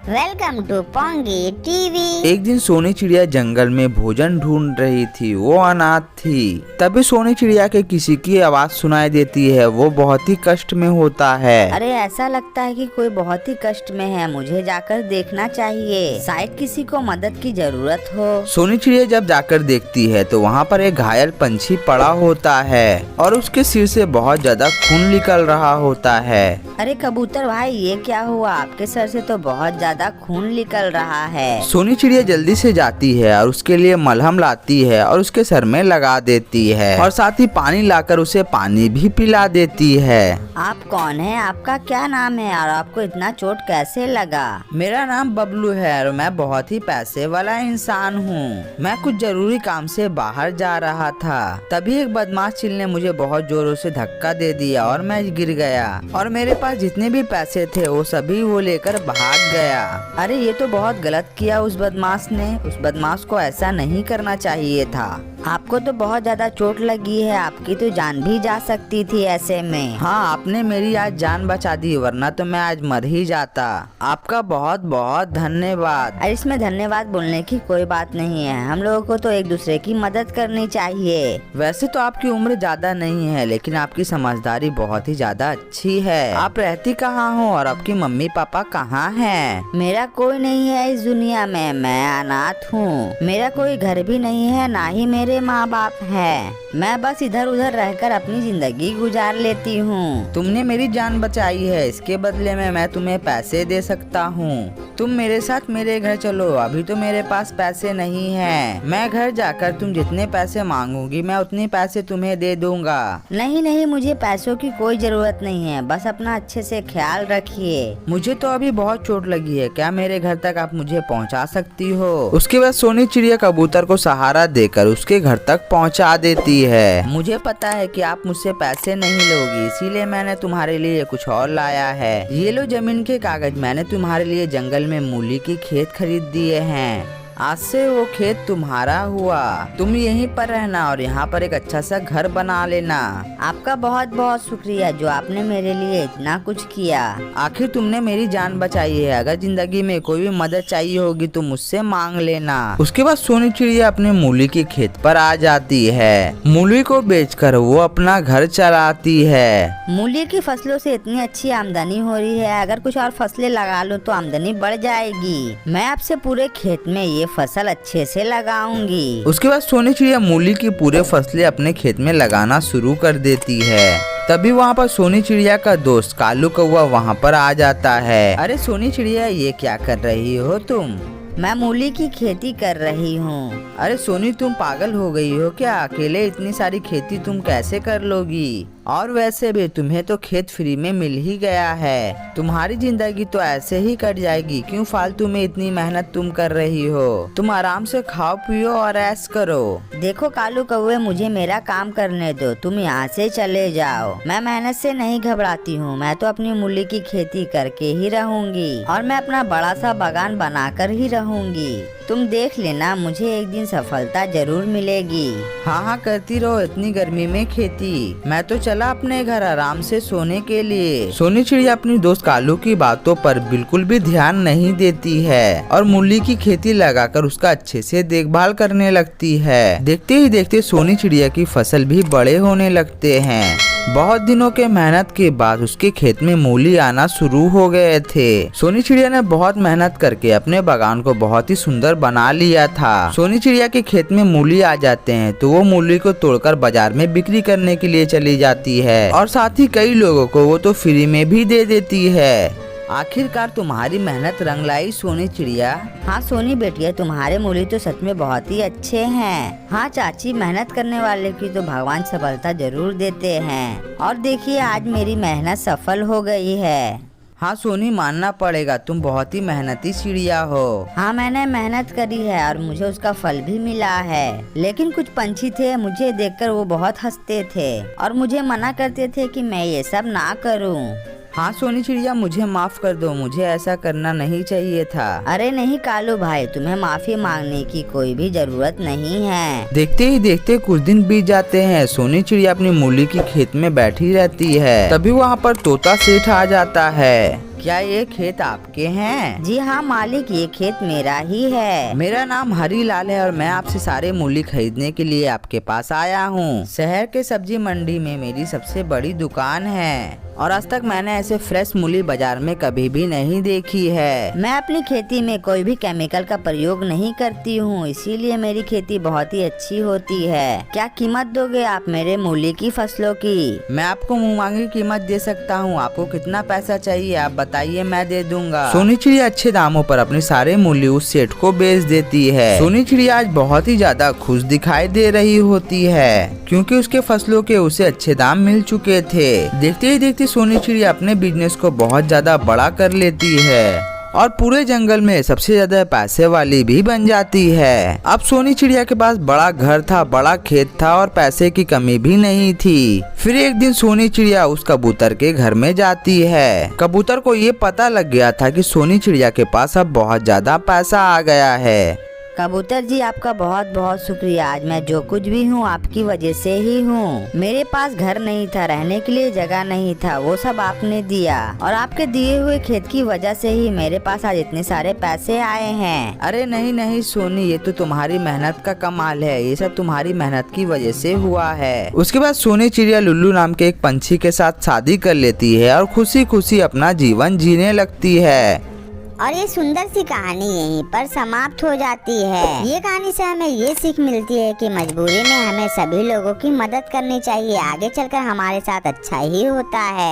Welcome to pungi TV. एक दिन सोनी चिड़िया जंगल में भोजन ढूंढ रही थी। वो अनाथ थी। तभी सोनी चिड़िया के किसी की आवाज सुनाई देती है। वो बहुत ही कष्ट में होता है। अरे ऐसा लगता है कि कोई बहुत ही कष्ट में है, मुझे जाकर देखना चाहिए, शायद किसी को मदद की जरूरत हो। सोनी चिड़िया जब जाकर देखती है तो वहाँ पर एक घायल पंछी पड़ा होता है और उसके सिर से बहुत ज्यादा खून निकल रहा होता है। अरे कबूतर भाई, ये क्या हुआ? आपके सर से तो बहुत ज्यादा खून निकल रहा है। सोनी चिड़िया जल्दी से जाती है और उसके लिए मलहम लाती है और उसके सर में लगा देती है और साथ ही पानी लाकर उसे पानी भी पिला देती है। आप कौन है? आपका क्या नाम है और आपको इतना चोट कैसे लगा? मेरा नाम बबलू है और मैं बहुत ही पैसे वाला इंसान हूँ। मैं कुछ जरूरी काम से बाहर जा रहा था, तभी एक बदमाश चिल ने मुझे बहुत जोरों से धक्का दे दिया और मैं गिर गया और मेरे पास जितने भी पैसे थे वो सभी वो लेकर भाग गया। अरे ये तो बहुत गलत किया उस बदमाश ने। उस बदमाश को ऐसा नहीं करना चाहिए था। आपको तो बहुत ज्यादा चोट लगी है, आपकी तो जान भी जा सकती थी ऐसे में। हाँ, आपने मेरी आज जान बचा दी, वरना तो मैं आज मर ही जाता। आपका बहुत बहुत धन्यवाद। अरे इसमें धन्यवाद बोलने की कोई बात नहीं है। हम लोगों को तो एक दूसरे की मदद करनी चाहिए। वैसे तो आपकी उम्र ज्यादा नहीं है, लेकिन आपकी समझदारी बहुत ही ज्यादा अच्छी है। आप रहती कहाँ हो और आपकी मम्मी पापा कहाँ हैं? मेरा कोई नहीं है इस दुनिया में, मैं अनाथ हूँ। मेरा कोई घर भी नहीं है, ना ही मेरे माँ बाप है। मैं बस इधर उधर रहकर अपनी जिंदगी गुजार लेती हूँ। तुमने मेरी जान बचाई है, इसके बदले में मैं तुम्हें पैसे दे सकता हूँ। तुम मेरे साथ मेरे घर चलो। अभी तो मेरे पास पैसे नहीं है। मैं घर जाकर तुम जितने पैसे मांगोगी मैं उतने पैसे तुम्हें दे दूंगा। नहीं नहीं, मुझे पैसों की कोई जरूरत नहीं है, बस अपना अच्छे से ख्याल रखिए। मुझे तो अभी बहुत चोट लगी है, क्या मेरे घर तक आप मुझे पहुंचा सकती हो? उसके बाद सोनी चिड़िया कबूतर को सहारा देकर उसके घर तक पहुंचा देती है। मुझे पता है कि आप मुझसे पैसे नहीं लोगी, इसीलिए मैंने तुम्हारे लिए कुछ और लाया है। ये लो जमीन के कागज, मैंने तुम्हारे लिए जंगल में मूली की खेत खरीद दिए हैं। आज से वो खेत तुम्हारा हुआ। तुम यहीं पर रहना और यहाँ पर एक अच्छा सा घर बना लेना। आपका बहुत बहुत शुक्रिया जो आपने मेरे लिए इतना कुछ किया। आखिर तुमने मेरी जान बचाई है। अगर जिंदगी में कोई भी मदद चाहिए होगी तो मुझसे मांग लेना। उसके बाद सोनी चिड़िया अपने मूली के खेत पर आ जाती है। मूली को बेचकर वो अपना घर चलाती है। मूली की फसलों से इतनी अच्छी आमदनी हो रही है, अगर कुछ और फसलें लगा लो तो आमदनी बढ़ जाएगी। मैं आपसे पूरे खेत में ये फसल अच्छे से लगाऊंगी। उसके बाद सोनी चिड़िया मूली की पूरे फसलें अपने खेत में लगाना शुरू कर देती है। तभी वहाँ पर सोनी चिड़िया का दोस्त कालू कौवा वहाँ पर आ जाता है। अरे सोनी चिड़िया, ये क्या कर रही हो तुम? मैं मूली की खेती कर रही हूँ। अरे सोनी, तुम पागल हो गई हो क्या? अकेले इतनी सारी खेती तुम कैसे कर लोगी? और वैसे भी तुम्हें तो खेत फ्री में मिल ही गया है। तुम्हारी जिंदगी तो ऐसे ही कट जाएगी। क्यों फालतू में इतनी मेहनत तुम कर रही हो? तुम आराम से खाओ पियो और ऐश करो। देखो कालू कौवे, मुझे मेरा काम करने दो, तुम यहाँ से चले जाओ। मैं मेहनत से नहीं घबराती हूँ, मैं तो अपनी मूली की खेती करके ही रहूंगी और मैं अपना बड़ा सा बागान बनाकर ही रहूंगी। तुम देख लेना, मुझे एक दिन सफलता जरूर मिलेगी। हाँ हाँ, करती रहो इतनी गर्मी में खेती। मैं तो चला अपने घर आराम से सोने के लिए। सोनी चिड़िया अपनी दोस्त कालू की बातों पर बिल्कुल भी ध्यान नहीं देती है और मूली की खेती लगाकर उसका अच्छे से देखभाल करने लगती है। देखते ही देखते सोनी चिड़िया की फसल भी बड़े होने लगते हैं। बहुत दिनों के मेहनत के बाद उसके खेत में मूली आना शुरू हो गए थे। सोनी चिड़िया ने बहुत मेहनत करके अपने बागान को बहुत ही सुंदर बना लिया था। सोनी चिड़िया के खेत में मूली आ जाते हैं तो वो मूली को तोड़कर बाजार में बिक्री करने के लिए चली जाती है और साथ ही कई लोगों को वो तो फ्री में भी दे देती है। आखिरकार तुम्हारी मेहनत रंग लाई सोनी चिड़िया। हाँ सोनी बेटिया, तुम्हारे मूली तो सच में बहुत ही अच्छे हैं। हाँ चाची, मेहनत करने वाले की तो भगवान सफलता जरूर देते हैं। और देखिए, आज मेरी मेहनत सफल हो गई है। हाँ सोनी, मानना पड़ेगा, तुम बहुत ही मेहनती चिड़िया हो। हाँ मैंने मेहनत करी है और मुझे उसका फल भी मिला है। लेकिन कुछ पंछी थे, मुझे देखकर वो बहुत हंसते थे और मुझे मना करते थे कि मैं ये सब ना करूं। हाँ सोनी चिड़िया, मुझे माफ कर दो, मुझे ऐसा करना नहीं चाहिए था। अरे नहीं कालू भाई, तुम्हें माफी मांगने की कोई भी जरूरत नहीं है। देखते ही देखते कुछ दिन बीत जाते हैं। सोनी चिड़िया अपनी मूली की खेत में बैठी रहती है। तभी वहाँ पर तोता सेठ आ जाता है। क्या ये खेत आपके हैं? जी हाँ मालिक, ये खेत मेरा ही है। मेरा नाम हरीलाल है और मैं आपसे सारे मूली खरीदने के लिए आपके पास आया हूँ। शहर के सब्जी मंडी में मेरी सबसे बड़ी दुकान है और आज तक मैंने ऐसे फ्रेश मूली बाजार में कभी भी नहीं देखी है। मैं अपनी खेती में कोई भी केमिकल का प्रयोग नहीं करती हूँ, इसीलिए मेरी खेती बहुत ही अच्छी होती है। क्या कीमत दोगे आप मेरे मूली की फसलों की? मैं आपको मुँह मांगी कीमत दे सकता हूँ। आपको कितना पैसा चाहिए आप बताइए, मैं दे दूंगा। सोनी चिड़िया अच्छे दामों पर अपनी सारे मूली उस सेठ को बेच देती है। सोनी चिड़िया आज बहुत ही ज्यादा खुश दिखाई दे रही होती है क्योंकि उसके फसलों के उसे अच्छे दाम मिल चुके थे। देखते ही देखते सोनी चिड़िया अपने बिजनेस को बहुत ज्यादा बड़ा कर लेती है और पूरे जंगल में सबसे ज्यादा पैसे वाली भी बन जाती है। अब सोनी चिड़िया के पास बड़ा घर था, बड़ा खेत था और पैसे की कमी भी नहीं थी। फिर एक दिन सोनी चिड़िया उस कबूतर के घर में जाती है। कबूतर को ये पता लग गया था कि सोनी चिड़िया के पास अब बहुत ज्यादा पैसा आ गया है। कबूतर जी आपका बहुत बहुत शुक्रिया। आज मैं जो कुछ भी हूँ आपकी वजह से ही हूँ। मेरे पास घर नहीं था, रहने के लिए जगह नहीं था, वो सब आपने दिया और आपके दिए हुए खेत की वजह से ही मेरे पास आज इतने सारे पैसे आए हैं। अरे नहीं नहीं सोनी, ये तो तुम्हारी मेहनत का कमाल है। ये सब तुम्हारी मेहनत की वजह से हुआ है। उसके बाद सोनी चिड़िया लुल्लू नाम के एक पंछी के साथ शादी कर लेती है और खुशी खुशी अपना जीवन जीने लगती है। और ये सुंदर सी कहानी यहीं पर समाप्त हो जाती है। ये कहानी से हमें ये सीख मिलती है कि मजबूरी में हमें सभी लोगों की मदद करनी चाहिए। आगे चलकर हमारे साथ अच्छा ही होता है।